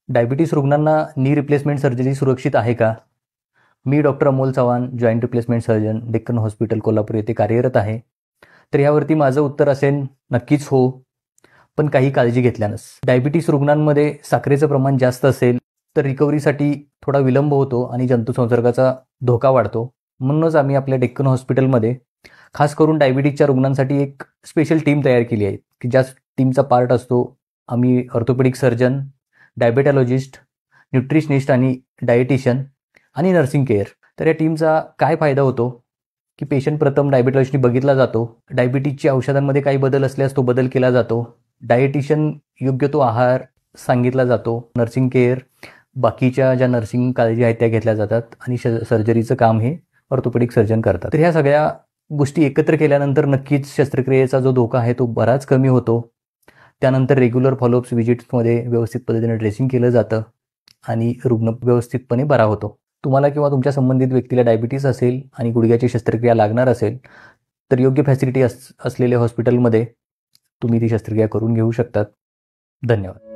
Diabetes रुग्णांना knee replacement surgery सुरक्षित आहे का? मी doctor Amol Chavan, joint replacement surgeon, Deccan hospital Kolhapur येथे कार्यरत आहे. तर यावरती माझं उत्तर असेल नक्कीच हो, पण काही काळजी घेतल्यानंच. डायबिटीस रुग्णांमध्ये साखरेचं प्रमाण जास्त असेल तर रिकव्हरीसाठी थोडा विलंब होतो आणि जंतुसंसर्गाचा धोका वाढतो. म्हणूनच आम्ही आपल्या डेक्कन हॉस्पिटलमध्ये खास करून डायबिटीसच्या रुग्णांसाठी एक स्पेशल टीम तयार केली आहे, की ज्या टीमचा पार्ट असतो आम्ही ऑर्थोपेडिक सर्जन, डायबेटॉलॉजिस्ट, न्यूट्रिशनिस्ट आणि डायटिशियन आणि नर्सिंग केअर. तर या टीमचा काय फायदा होतो की पेशंट प्रथम डायबेटॉलॉजिस्टनी बघितला जातो. डायबिटीसच्या औषधांमध्ये काही बदल असल्यास तो बदल केला जातो. डायटिशियन योग्य तो आहार सांगितला जातो. नर्सिंग केअर बाकीच्या ज्या नर्सिंग काळजी आहेत त्या घेतल्या जातात आणि सर्जरीचं काम हे ऑर्थोपेडिक सर्जन करतात. तर ह्या सगळ्या गोष्टी एकत्र केल्यानंतर नक्कीच शस्त्रक्रियेचा जो धोका आहे तो बराच कमी होतो. त्यानंतर रेग्युलर फॉलोअप्स विजिट्समध्ये व्यवस्थित पद्धतीने ड्रेसिंग केलं जातं आणि रुग्ण व्यवस्थितपणे बरा होतो. तुम्हाला किंवा तुमच्या संबंधित व्यक्तीला डायबिटीस असेल आणि गुडघ्याची शस्त्रक्रिया लागणार असेल तर योग्य फॅसिलिटी असलेल्या हॉस्पिटलमध्ये तुम्ही ती शस्त्रक्रिया करून घेऊ शकतात. धन्यवाद.